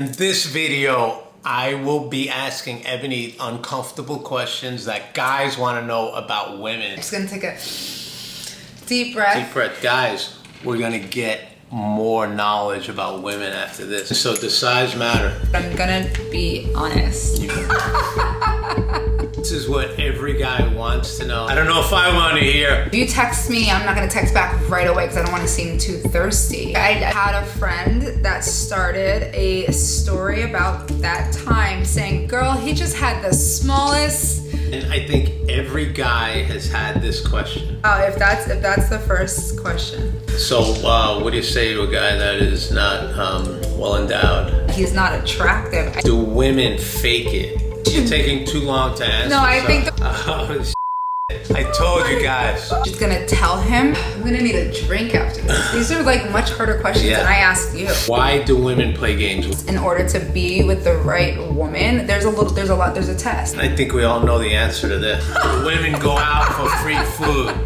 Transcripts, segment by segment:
In this video, I will be asking Ebony uncomfortable questions that guys want to know about women. I'm just gonna take a deep breath. Deep breath. Guys, we're gonna get more knowledge about women after this. So does size matter? I'm gonna be honest. This is what every guy wants to know. I don't know if I want to hear. If you text me, I'm not gonna text back right away because I don't want to seem too thirsty. I had a friend that started a story about that time saying, girl, he just had the smallest. And I think every guy has had this question. Oh, if that's the first question. So what do you say to a guy that is not well endowed? He's not attractive. Do women fake it? You're taking too long to answer. No, I think I told you guys. Just gonna tell him I'm gonna need a drink after this. These are like much harder questions than I asked you. Why do women play games? In order to be with the right woman, there's a test. I think we all know the answer to this. Women go out for free food.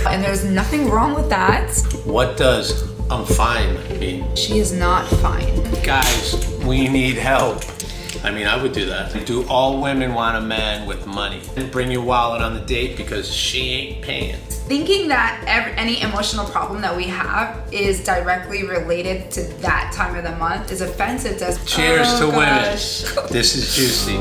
And there's nothing wrong with that. What does I'm fine mean? She is not fine. Guys, we need help. I mean, I would do that. Do all women want a man with money? Bring your wallet on the date because she ain't paying. Thinking that any emotional problem that we have is directly related to that time of the month is offensive to us. Cheers to gosh. women. This is juicy.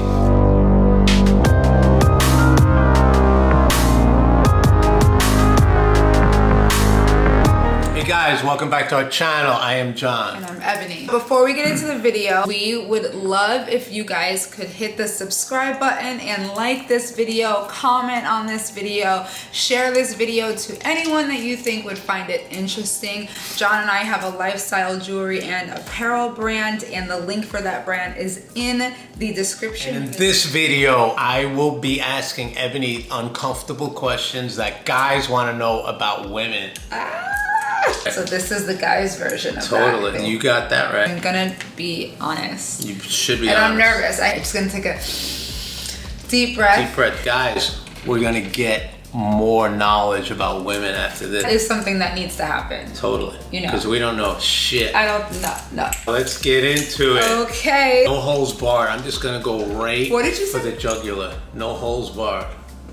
Hey guys, welcome back to our channel. I am John. And I'm Ebony. Before we get into the video, we would love if you guys could hit the subscribe button and like this video, comment on this video, share this video to anyone that you think would find it interesting. John and I have a lifestyle jewelry and apparel brand, and the link for that brand is in the description. And in this video, I will be asking Ebony uncomfortable questions that guys want to know about women. So this is the guy's version of Totally. that. You got that right. I'm gonna be honest. You should be and honest. I'm nervous. I'm just gonna take a deep breath. Deep breath. Guys, we're gonna get more knowledge about women after this. That is something that needs to happen. Totally. You know. Because we don't know shit. I don't, no. Let's get into it. Okay. No holes barred. I'm just gonna go right What did you for say? the jugular. No holes barred.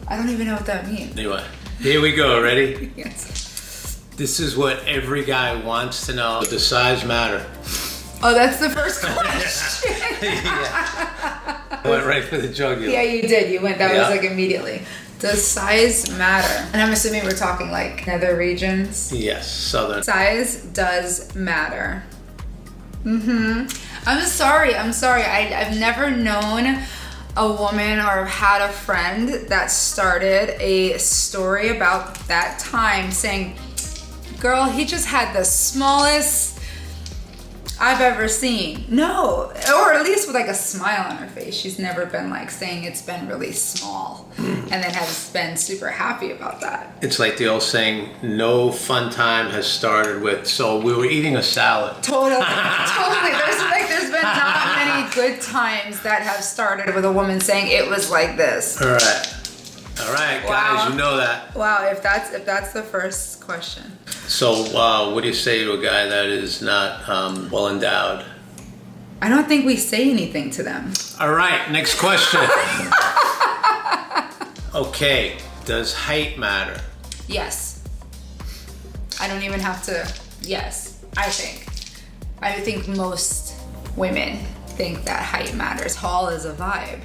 I don't even know what that means. Anyway, here we go. Ready? Yes. This is what every guy wants to know. Does size matter? Oh, that's the first question. Yeah. I went right for the jugular. Yeah, you did. You went, that Yeah. was like immediately. Does size matter? And I'm assuming we're talking like nether regions. Yes, southern. Size does matter. I'm sorry. I've never known a woman or had a friend that started a story about that time saying, girl, he just had the smallest I've ever seen. No, or at least with like a smile on her face. She's never been like saying it's been really small and then has been super happy about that. It's like the old saying, no fun time has started with, so we were eating a salad. Totally. There's been not many good times that have started with a woman saying it was like this. All right, Wow. guys, you know that. Wow, if that's the first question. So what do you say to a guy that is not well endowed? I don't think we say anything to them. All right, next question. Okay, does height matter? Yes. I don't even have to, yes, I think most women think that height matters. Tall is a vibe.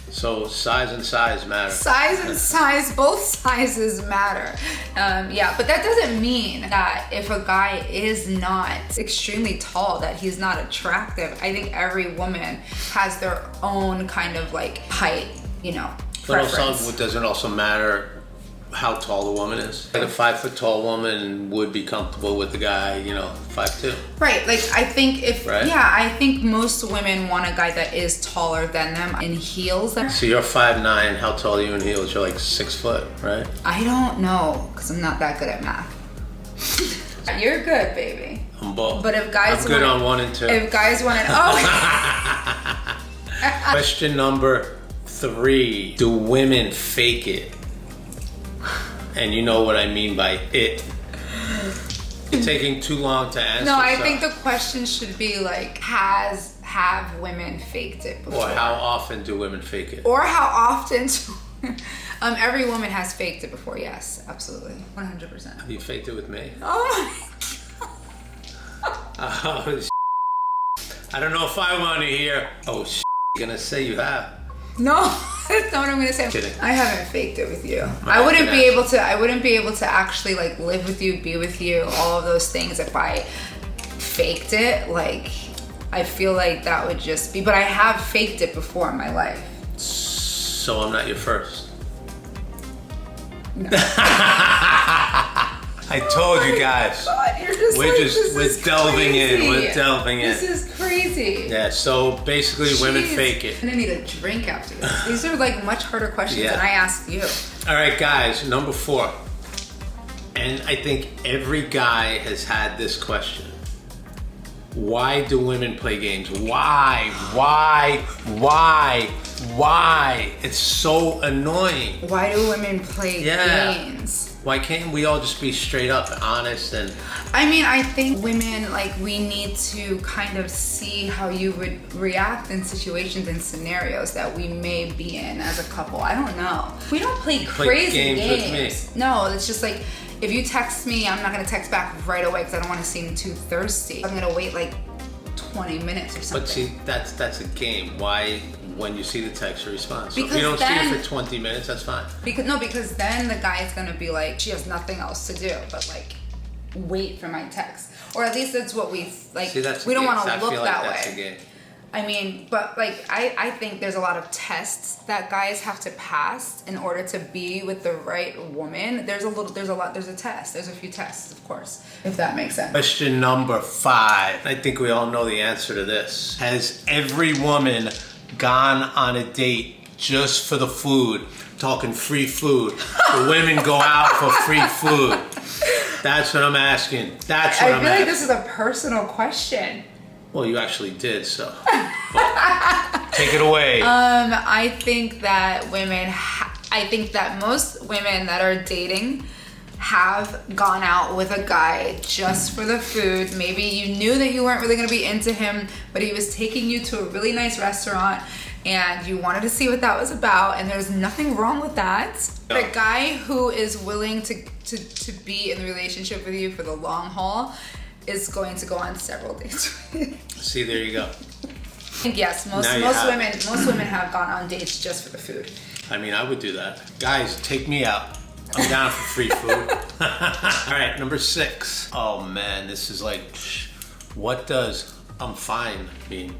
So size and size matter. Size and size, both sizes matter. Yeah, but that doesn't mean that if a guy is not extremely tall, that he's not attractive. I think every woman has their own kind of like height, you know, But preference. also, does it also matter how tall the woman is? Like a 5 foot tall woman would be comfortable with the guy, 5'2". Right, like I think Right? yeah, I think most women want a guy that is taller than them in heels. So you're 5'9", how tall are you in heels? You're like 6 foot, right? I don't know, because I'm not that good at math. You're good, baby. I'm both. But if guys I'm good on 1 and 2. If guys want to, Question number 3. Do women fake it? And you know what I mean by it. You're taking too long to answer. No, I think the question should be like, has have women faked it before? Or how often do women fake it? Or how often? Every woman has faked it before. Yes, absolutely, 100%. You faked it with me? Oh Oh, I don't know if I want to hear. Oh, you're gonna say you have. no, that's not what I'm gonna say. Kidding. I haven't faked it with you. I I wouldn't be can able to. I wouldn't be able to actually like live with you, be with you, all of those things if I faked it. Like, I feel like that would just be. But I have faked it before in my life. So I'm not your first. No. I told you guys. God, you're just We're delving in. We're delving in. This is crazy. Yeah, so basically women Jeez. fake it. I'm gonna need a drink after this. These are like much harder questions Yeah. than I asked you. All right, guys, number 4. And I think every guy has had this question. Why do women play games? Why? It's so annoying. Why do women play games? Why can't we all just be straight up, honest, and I mean, I think women, like, we need to kind of see how you would react in situations and scenarios that we may be in as a couple. I don't know. We don't play crazy games with me. No, it's just like, if you text me, I'm not gonna text back right away because I don't want to seem too thirsty. I'm gonna wait like 20 minutes or something. But see, that's a game. Why, when you see the text, you respond? So if Because you don't see then- it for 20 minutes, that's fine. Because then the guy is gonna be like, she has nothing else to do but like wait for my text, or at least that's what we like. See, that's a we don't game. want to I look feel like that that's way. a game. I mean, but like I think there's a lot of tests that guys have to pass in order to be with the right woman. There's a test. There's a few tests, of course, if that makes sense. Question number 5. I think we all know the answer to this. Has every woman gone on a date just for the food? Talking free food. The women go out for free food. That's what I'm asking. That's what I I'm feel like asking. this is a personal question. Well, you actually did, so. But take it away. I think that most women that are dating have gone out with a guy just for the food. Maybe you knew that you weren't really going to be into him, but he was taking you to a really nice restaurant and you wanted to see what that was about, and there's nothing wrong with that. No. The guy who is willing to be in the relationship with you for the long haul is going to go on several dates with you. See, there you go. I think yes, most women have gone on dates just for the food. I mean, I would do that. Guys, take me out. I'm down for free food. All right, number 6. Oh man, this is like, what does I'm fine mean?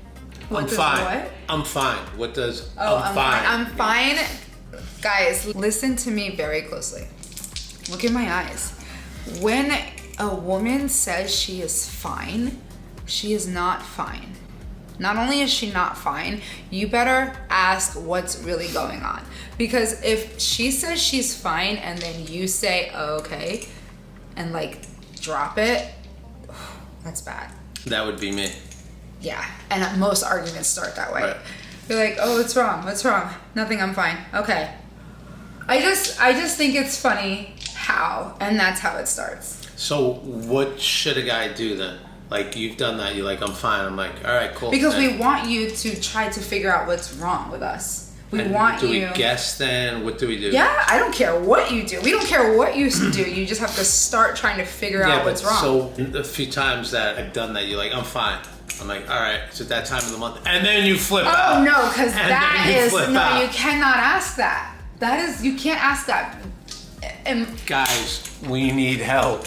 What I'm does fine. what? I'm fine. What does I'm fine. I'm mean? fine. Guys, listen to me very closely. Look in my eyes. When a woman says she is fine, she is not fine. Not only is she not fine, you better ask what's really going on. Because if she says she's fine and then you say, oh, okay, and like drop it, that's bad. That would be me. Yeah, and most arguments start that way. Right. You're like, oh, what's wrong? What's wrong? Nothing, I'm fine. Okay. I just think it's funny how, and that's how it starts. So what should a guy do then? Like, you've done that, you're like, I'm fine. I'm like, all right, cool. Because we want you to try to figure out what's wrong with us. We want do you. we guess then? What do we do? Yeah, I don't care what you do. We don't care what you do. You just have to start trying to figure out what's wrong. So a few times that I've done that, you're like, I'm fine. I'm like, all right, it's at that time of the month. And then you flip out. Oh, no, because And that then you is, flip no, out. you cannot ask that. That is, you can't ask that. And Guys, we need help.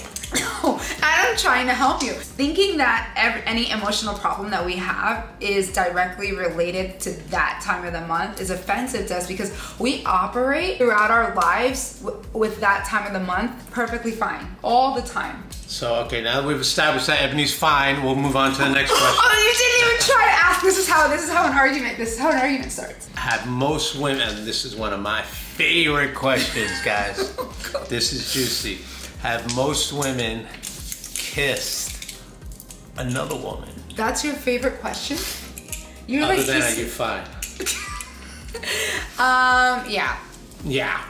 no, and I'm trying to help you. Thinking that any emotional problem that we have is directly related to that time of the month is offensive to us because we operate throughout our lives with that time of the month perfectly fine, all the time. So, okay, now that we've established that Ebony's fine, we'll move on to the next question. Oh, you didn't even try to ask. This is how an argument starts. Have most women, and this is one of my favorite questions, guys. This is juicy. Have most women kissed another woman? That's your favorite question? You're Other like than that, you're fine. Yeah, Yeah.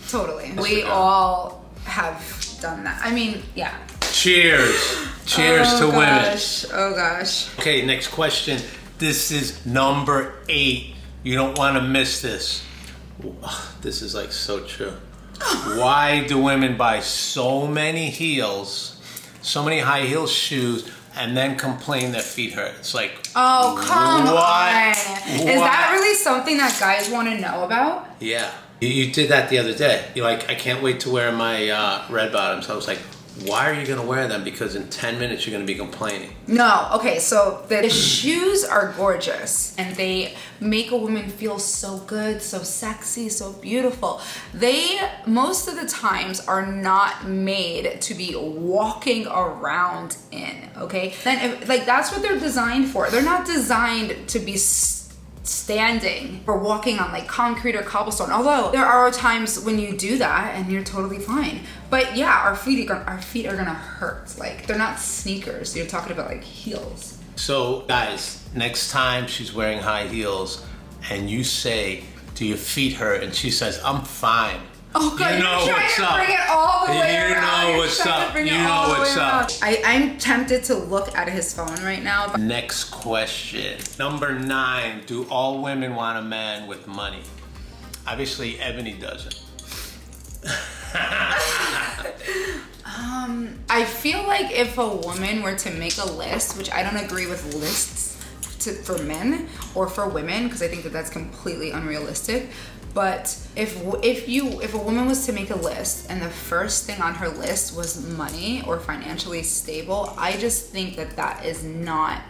totally. Let's We go. all have done that. I mean, yeah. Cheers. Cheers to women. Oh gosh. Okay, next question. This is number 8. You don't want to miss this. This is like so true. Why do women buy so many heels, so many high heel shoes, and then complain their feet hurt? It's like, oh, come on. Is What? that really something that guys want to know about? Yeah. You did that the other day. You're like, I can't wait to wear my red bottoms. I was like, why are you going to wear them? Because in 10 minutes, you're going to be complaining. No, okay, so the shoes are gorgeous and they make a woman feel so good, so sexy, so beautiful. They, most of the times, are not made to be walking around in, okay? Then, that's what they're designed for. They're not designed to be standing or walking on like concrete or cobblestone, although there are times when you do that and you're totally fine. But yeah, our feet are gonna hurt. Like, they're not sneakers. You're talking about like heels. So guys, next time she's wearing high heels and you say, do your feet hurt? And she says, I'm fine. Oh God, you know you're what's trying to up. bring it all the way You around. know what's up. You know what's up. I'm tempted to look at his phone right now. But Next question. Number 9. Do all women want a man with money? Obviously, Ebony doesn't. I feel like if a woman were to make a list, which I don't agree with lists for men or for women, because I think that that's completely unrealistic. But if a woman was to make a list and the first thing on her list was money or financially stable, I just think that that's not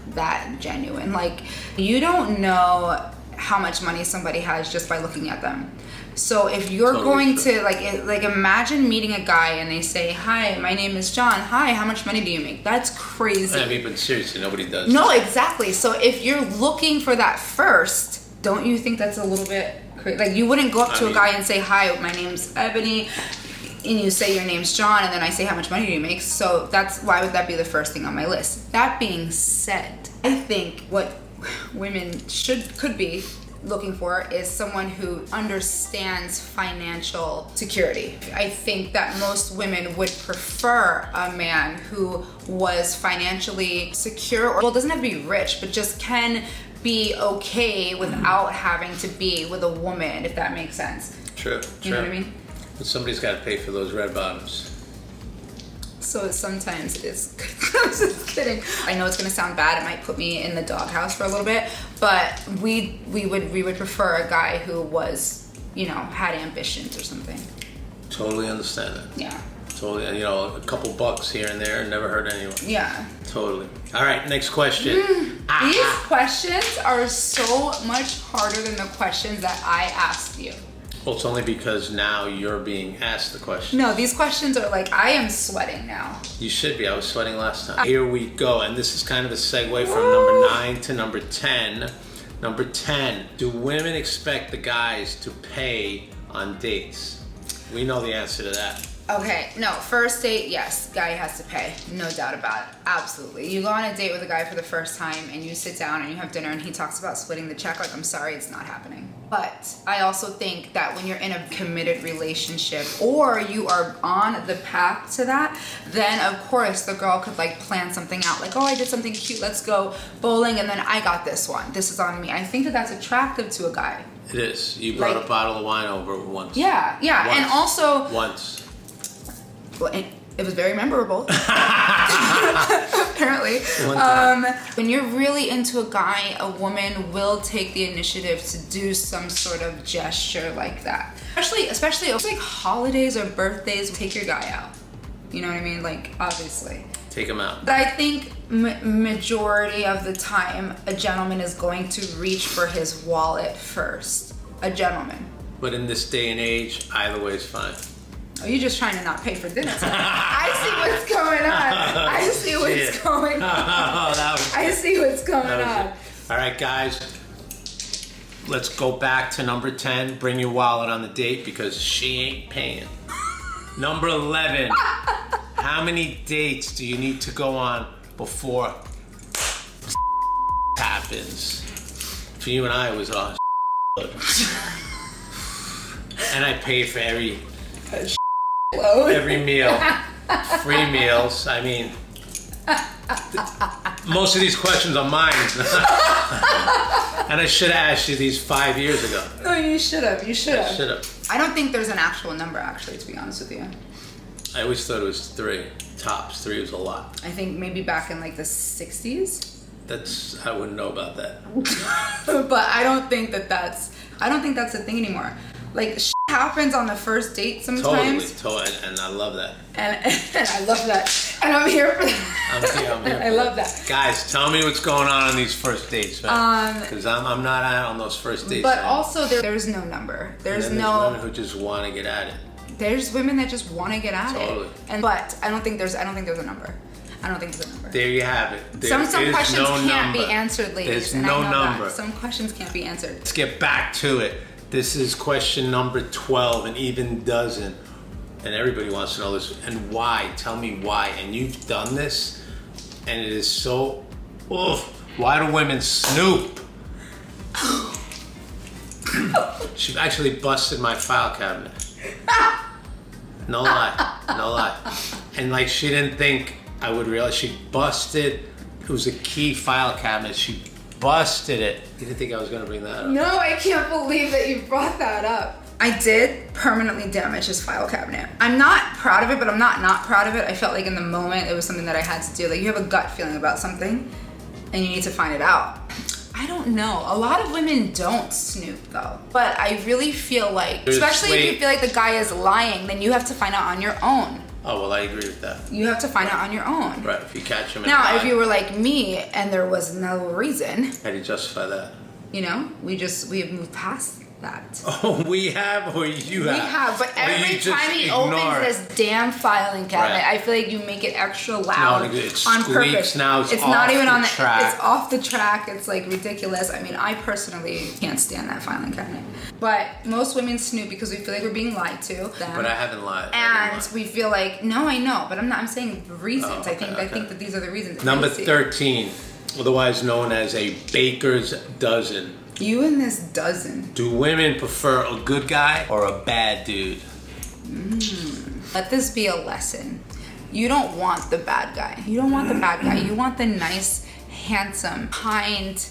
that genuine. Like, you don't know how much money somebody has just by looking at them. So if you're going to like imagine meeting a guy and they say, hi, my name is John. Hi, how much money do you make? That's crazy. I mean, but seriously, nobody does. No, exactly. So if you're looking for that first, don't you think that's a little bit crazy? Like, you wouldn't go up to a guy and say, hi, my name's Ebony, and you say your name's John, and then I say, how much money do you make? So why would that be the first thing on my list? That being said, I think what women could be looking for is someone who understands financial security. I think that most women would prefer a man who was financially secure, or, well, doesn't have to be rich, but just can be okay without having to be with a woman, if that makes sense. True. You know what I mean? But somebody's got to pay for those red bottoms. So sometimes it is. I'm just kidding. I know it's gonna sound bad. It might put me in the doghouse for a little bit, but we would prefer a guy who was, had ambitions or something. Totally understand that. Yeah. Totally. And a couple bucks here and there never hurt anyone. Yeah. Totally. All right, next question. These questions are so much harder than the questions that I asked you. Well, it's only because now you're being asked the question. No, these questions are like, I am sweating now. You should be. I was sweating last time. Here we go. And this is kind of a segue from number 9 to number 10. Number 10. Do women expect the guys to pay on dates? We know the answer to that. Okay, no, first date, yes, guy has to pay, no doubt about it, absolutely. You go on a date with a guy for the first time and you sit down and you have dinner and he talks about splitting the check, like, I'm sorry, it's not happening. But I also think that when you're in a committed relationship or you are on the path to that, then of course the girl could like plan something out, like, oh, I did something cute, let's go bowling, and then I got this one, this is on me. I think that that's attractive to a guy. It is. You brought a bottle of wine over once. Yeah, yeah, Once. and also... Once. Well, it was very memorable. Apparently. When you're really into a guy, a woman will take the initiative to do some sort of gesture like that. Especially like holidays or birthdays, take your guy out. You know what I mean? Like, obviously. Take him out. But I think majority of the time, a gentleman is going to reach for his wallet first. A gentleman. But in this day and age, either way is fine. Oh, you're just trying to not pay for dinner tonight. I see what's going on. I see what's going on. I see what's going on. All right, guys. Let's go back to number 10. Bring your wallet on the date because she ain't paying. Number 11. How many dates do you need to go on before happens? For you and I, it was all and I paid for every meal. Free meals. I mean, Most of these questions are mine. And I should have asked you these 5 years ago. No, you should have. You should have. Should have. I don't think there's an actual number, actually, to be honest with you. I always thought it was 3 tops. 3 was a lot. I think maybe back in like the 60s. I wouldn't know about that. But I don't think that's a thing anymore. Like, happens on the first date sometimes. Totally. And I love that. And I love that. And I'm here for that. I'm here I love that. Guys, tell me what's going on these first dates, man. Because I'm not out on those first dates. But also, there's no number. There's women who just want to get at it. There's women that just want to get at Totally. it. But I don't think there's a number. I don't think there's a number. There you have it. Some questions can't be answered, ladies. There's no number. Some questions can't be answered. Let's get back to it. This is question number 12, an even dozen. And everybody wants to know this. And why? Tell me why. And you've done this, and it is so... Why do women snoop? She actually busted my file cabinet. No lie. And like, she didn't think I would realize. She busted... It was a key file cabinet. She busted it. You didn't think I was gonna bring that up? No, I can't believe that you brought that up. I did permanently damage his file cabinet. I'm not proud of it, but I'm not proud of it. I felt like in the moment it was something that I had to do. Like, you have a gut feeling about something and you need to find it out. I don't know. A lot of women don't snoop though. But I really feel like, especially if you feel like the guy is lying, then you have to find out on your own. Oh, well, I agree with that. You have to find out on your own. Right, if you catch him in Now, if you were like me and there was no reason. How do you justify that? You know, we have moved past that. Oh, we have, or you have? We have, but every time he opens this damn filing cabinet, I feel like you make it extra loud on purpose. Now it's not even on the track. It's off the track. It's like ridiculous. I mean, I personally can't stand that filing cabinet. But most women snoop because we feel like we're being lied to. But I haven't lied. And we feel like, no, I know, but I'm saying reasons. I think that these are the reasons. Number 13, otherwise known as a baker's dozen. You and this dozen. Do women prefer a good guy or a bad dude? Let this be a lesson. You don't want the bad guy. You don't want the bad guy. You want the nice, handsome, kind,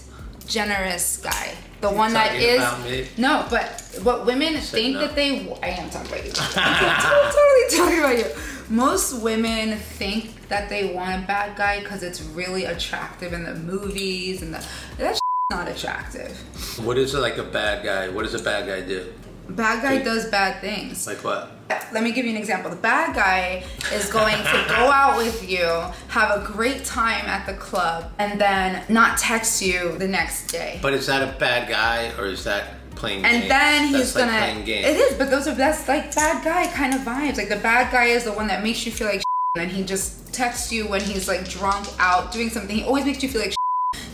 generous guy. The one that is... About me? No, but what women think that they... I am talking about you. I'm totally talking about you. Most women think that they want a bad guy because it's really attractive in the movies and that's not attractive. What is it like a bad guy? What does a bad guy do? Bad guy does bad things. Like what? Let me give you an example. The bad guy is going to go out with you, have a great time at the club, and then not text you the next day. But is that a bad guy or is that playing games? And then he's that's gonna... Like playing games. It is, but that's like bad guy kind of vibes. Like the bad guy is the one that makes you feel like and then he just texts you when he's like drunk out doing something. He always makes you feel like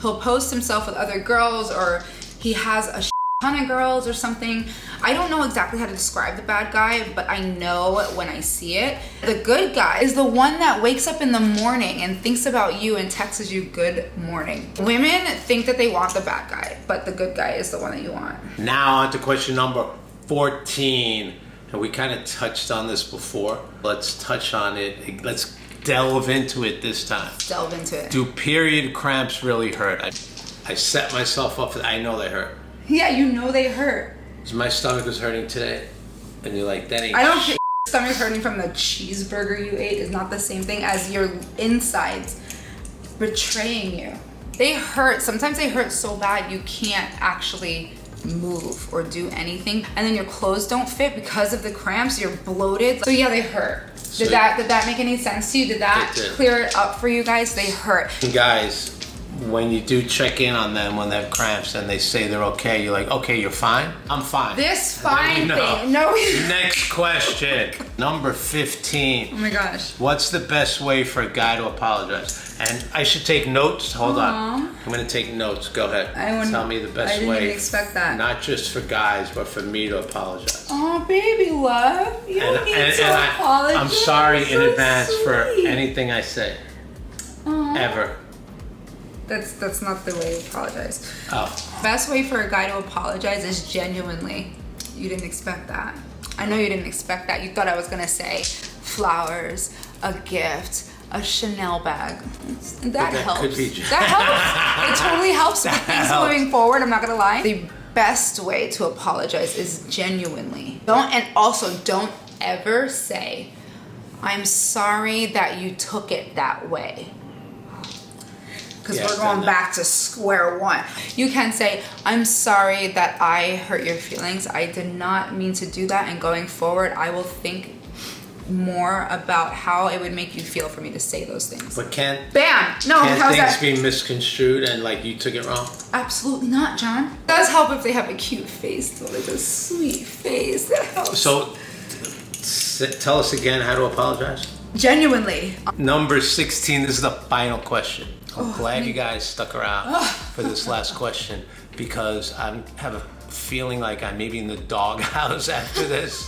he'll post himself with other girls or he has a ton of girls or something. I don't know exactly how to describe the bad guy, but I know when I see it. The good guy is the one that wakes up in the morning and thinks about you and texts you good morning. Women think that they want the bad guy, but the good guy is the one that you want. Now on to question number 14. And we kind of touched on this before. Let's touch on it. Let's delve into it this time. Delve into it. Do period cramps really hurt? I set myself up for I know they hurt. Yeah, you know they hurt. My stomach was hurting today. And you're like, that ain't I don't think stomach hurting from the cheeseburger you ate is not the same thing as your insides betraying you. They hurt. Sometimes they hurt so bad you can't actually move or do anything. And then your clothes don't fit because of the cramps. You're bloated. So yeah, they hurt. Did that make any sense to you? Did that clear it up for you guys? They hurt. Guys, when you do check in on them when they have cramps and they say they're okay, you're like, okay, you're fine? I'm fine. This fine thing. No. Next question. Number 15. Oh my gosh. What's the best way for a guy to apologize? And I should take notes. Hold on. I'm going to take notes. Go ahead. Tell me the best way. I didn't even expect that. Not just for guys, but for me to apologize. Oh, baby love. You need to apologize. I'm sorry in advance for anything I say. Ever. That's not the way to apologize. Oh. Best way for a guy to apologize is genuinely. You didn't expect that. I know you didn't expect that. You thought I was gonna say flowers, a gift, a Chanel bag. That helps. Could be. That helps. It totally helps with things moving forward. I'm not gonna lie. The best way to apologize is genuinely. Don't ever say, "I'm sorry that you took it that way." Because we're going back to square one. You can say, "I'm sorry that I hurt your feelings. I did not mean to do that. And going forward, I will think more about how it would make you feel for me to say those things." But can't how's things that? be misconstrued and like you took it wrong? Absolutely not, John. It does help if they have a cute face, though, like a sweet face. That helps. So, tell us again how to apologize. Genuinely. Number 16. This is the final question. I'm glad you guys stuck around for this last question because I have a feeling like I may be in the doghouse after this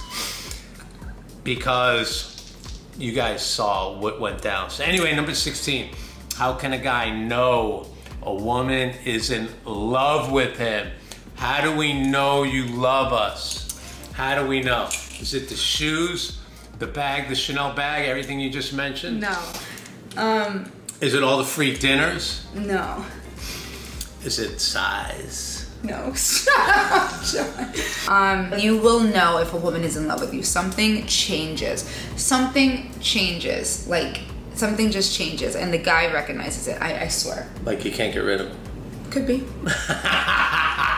because you guys saw what went down. So anyway, number 16. How can a guy know a woman is in love with him? How do we know you love us? How do we know? Is it the shoes, the bag, the Chanel bag, everything you just mentioned? No. Is it all the free dinners? No. Is it size? No. You will know if a woman is in love with you. Something changes. Something changes. Like, something just changes, and the guy recognizes it. I swear. Like you can't get rid of him. Could be.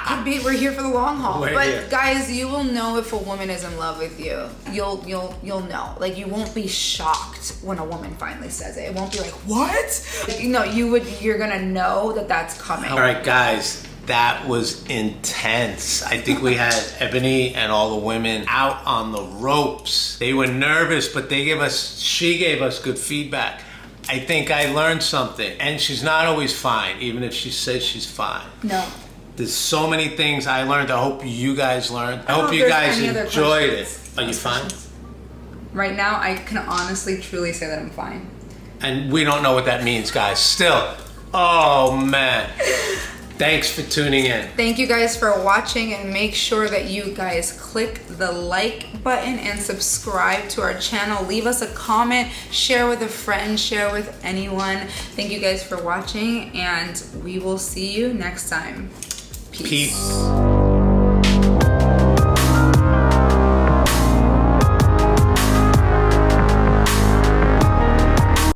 Could be. We're here for the long haul. But guys, you will know if a woman is in love with you. You'll know. Like, you won't be shocked when a woman finally says it. It won't be like, what? You know, you're gonna know that that's coming. All right, guys. That was intense. I think we had Ebony and all the women out on the ropes. They were nervous, but she gave us good feedback. I think I learned something. And she's not always fine, even if she says she's fine. No. There's so many things I learned. I hope you guys learned. I hope you guys enjoyed it. Are you fine? Right now, I can honestly, truly say that I'm fine. And we don't know what that means, guys. Still, oh man. Thanks for tuning in. Thank you guys for watching, and make sure that you guys click the like button and subscribe to our channel. Leave us a comment, share with a friend, share with anyone. Thank you guys for watching, and we will see you next time. Peace.